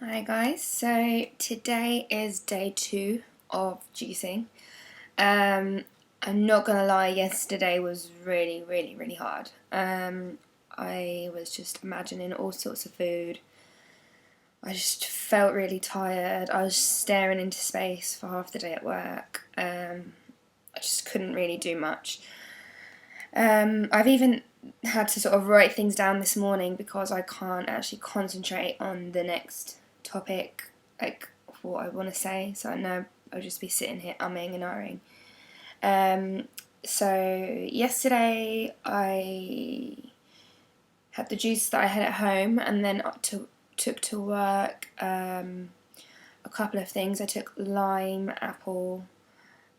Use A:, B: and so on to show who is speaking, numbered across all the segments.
A: Hi guys, so today is day 2 of juicing. I'm not gonna lie, yesterday was really hard. I was just imagining all sorts of food. I just felt really tired. I was staring into space for half the day at work. I just couldn't really do much. I've even had to sort of write things down this morning because I can't actually concentrate on the next topic, like what I want to say. So I know I'll just be sitting here umming and ahhing. So yesterday I had the juice that I had at home, and then took to work a couple of things. I took lime, apple.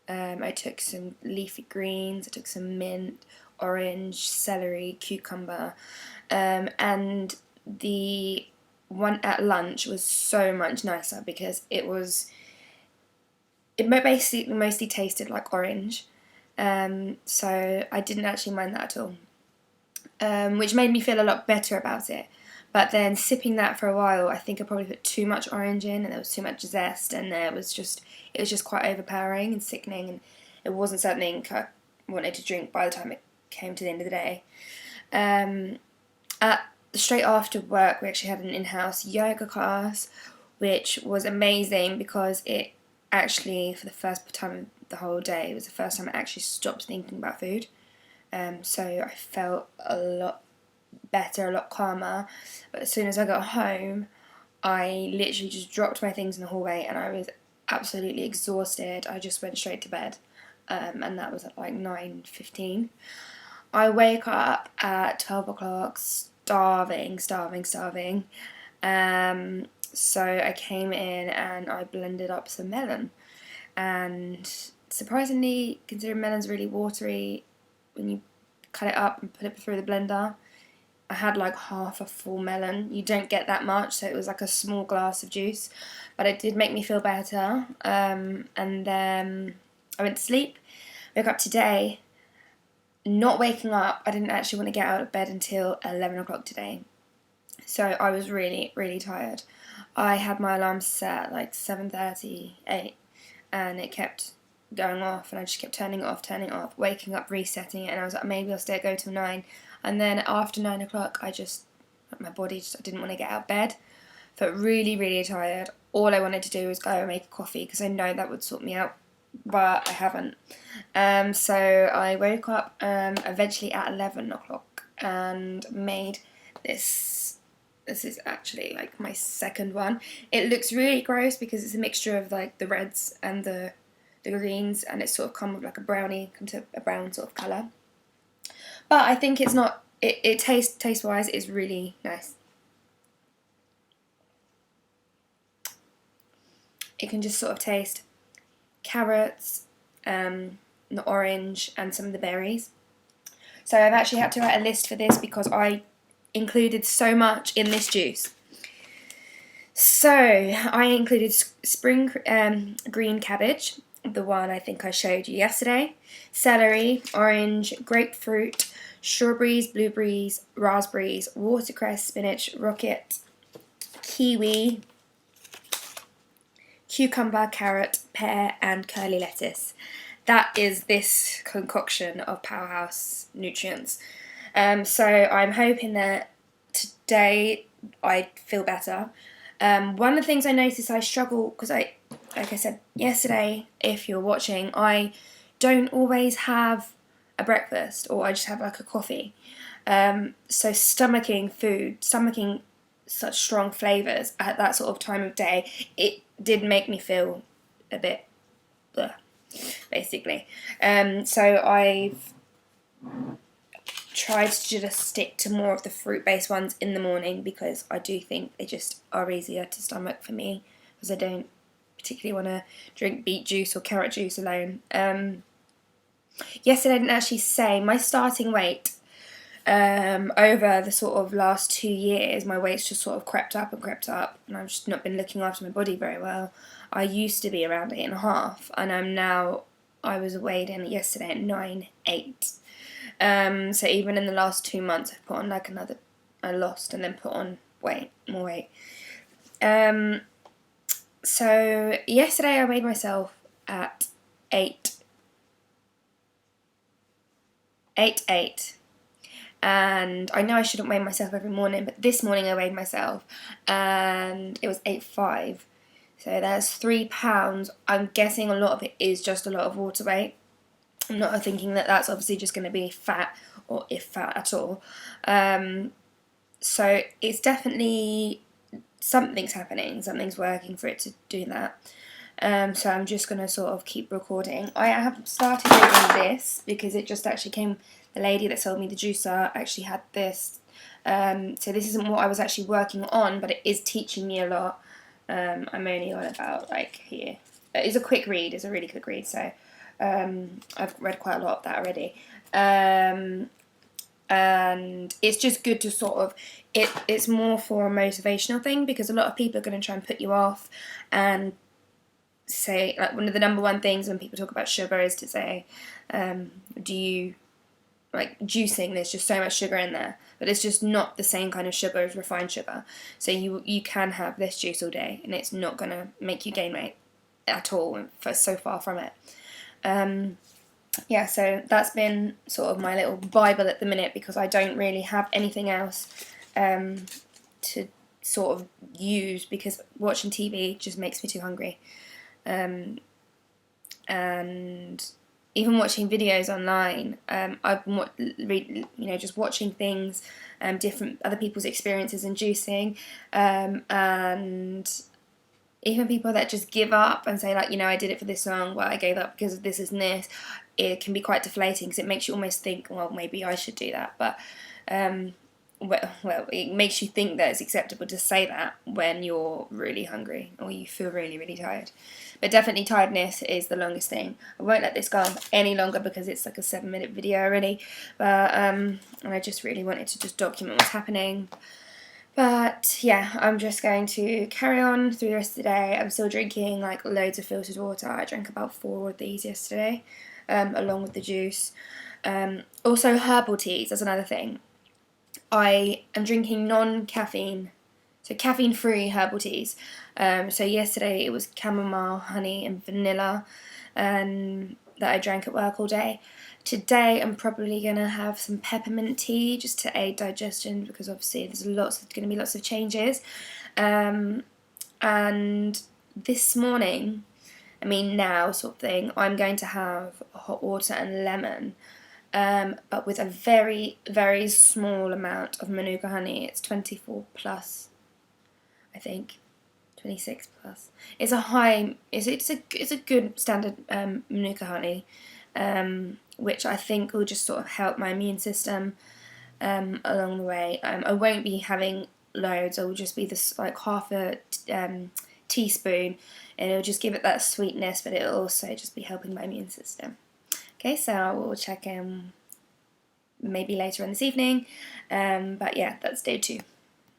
A: I took some leafy greens. I took some mint, orange, celery, cucumber, and the one at lunch was so much nicer because it basically mostly tasted like orange, so I didn't actually mind that at all, which made me feel a lot better about it. But then sipping that for a while, I think I probably put too much orange in, and there was too much zest, and it was just quite overpowering and sickening, and it wasn't something I wanted to drink by the time it came to the end of the day. At Straight after work, we actually had an in-house yoga class, which was amazing because it actually, for the first time the whole day, it was the first time I actually stopped thinking about food. So I felt a lot better, a lot calmer. But as soon as I got home, I literally just dropped my things in the hallway and I was absolutely exhausted. I just went straight to bed, and that was at like 9:15. I wake up at 12 o'clock, starving. So I came in and I blended up some melon. And surprisingly, considering melon's really watery, when you cut it up and put it through the blender, I had like half a full melon. You don't get that much, so it was like a small glass of juice. But it did make me feel better. And then I went to sleep. Woke up today, not waking up. I didn't actually want to get out of bed until 11 o'clock today. So I was really tired. I had my alarm set at like 7:30, 8, and it kept going off, and I just kept turning it off, waking up, resetting it, and I was like, maybe I'll go till 9. And then after 9 o'clock, my body I didn't want to get out of bed. Felt really tired. All I wanted to do was go and make a coffee because I know that would sort me out, but I haven't. So I woke up eventually at 11 o'clock and made this. This is actually like my second one. It looks really gross because it's a mixture of like the reds and the greens, and it's sort of come with like come to a brown sort of colour. But I think it's not. It taste wise is really nice. It can just sort of taste carrots, the orange, and some of the berries. So I've actually had to write a list for this because I included so much in this juice. So I included spring green cabbage, the one I think I showed you yesterday, celery, orange, grapefruit, strawberries, blueberries, raspberries, watercress, spinach, rocket, kiwi, cucumber, carrot, pear, and curly lettuce. That is this concoction of powerhouse nutrients. So I'm hoping that today I feel better. One of the things I noticed I struggle, because like I said yesterday, if you're watching, I don't always have a breakfast, or I just have like a coffee. So stomaching such strong flavours at that sort of time of day, it did make me feel a bit bleh, basically. So I've tried to just stick to more of the fruit-based ones in the morning because I do think they just are easier to stomach for me, because I don't particularly want to drink beet juice or carrot juice alone. Yesterday I didn't actually say my starting weight. Over the sort of last 2 years, my weight's just sort of crept up, and I've just not been looking after my body very well. I used to be around 8.5, and I was weighed in yesterday at 9.8. So even in the last 2 months, I've put on I lost and then put on more weight. So yesterday I weighed myself at 8, and I know I shouldn't weigh myself every morning, but this morning I weighed myself and it was 8.5. So that's £3. I'm guessing a lot of it is just a lot of water weight. I'm not thinking that that's obviously just going to be fat, or if fat at all. So it's definitely something's happening, something's working for it to do that. So I'm just going to sort of keep recording. I have started doing this because it just actually came, the lady that sold me the juicer actually had this. So this isn't what I was actually working on, but it is teaching me a lot. I'm only on about like here. It's a quick read, it's a really quick read, so I've read quite a lot of that already. And it's just good to sort of, it's more for a motivational thing, because a lot of people are going to try and put you off and say, like, one of the number one things when people talk about sugar is to say, do you like juicing, there's just so much sugar in there, but it's just not the same kind of sugar as refined sugar. So you can have this juice all day and it's not going to make you gain weight at all, so far from it. Yeah, so that's been sort of my little Bible at the minute, because I don't really have anything else to sort of use, because watching TV just makes me too hungry. And even watching videos online, I've been just watching things, different other people's experiences in juicing, and even people that just give up and say, like, I did it for this long, well, I gave up because of this and this. It can be quite deflating, because it makes you almost think, well, maybe I should do that. But well, it makes you think that it's acceptable to say that when you're really hungry or you feel really, really tired. But definitely tiredness is the longest thing. I won't let this go on any longer because it's like a 7-minute video already. But and I just really wanted to just document what's happening. But yeah, I'm just going to carry on through the rest of the day. I'm still drinking like loads of filtered water. I drank about 4 of these yesterday, along with the juice. Also herbal teas, that's another thing. I am drinking non-caffeine, so caffeine-free herbal teas. So yesterday it was chamomile, honey and vanilla that I drank at work all day. Today I'm probably going to have some peppermint tea just to aid digestion, because obviously there's going to be lots of changes. And this morning, now sort of thing, I'm going to have hot water and lemon, but with a very, very small amount of Manuka honey. It's 24 plus, I think. 26 plus. It's a good standard Manuka honey, which I think will just sort of help my immune system along the way. I won't be having loads. I will just be this like half a teaspoon, and it'll just give it that sweetness, but it'll also just be helping my immune system. Okay, so I will check in maybe later on this evening. But yeah, that's day 2.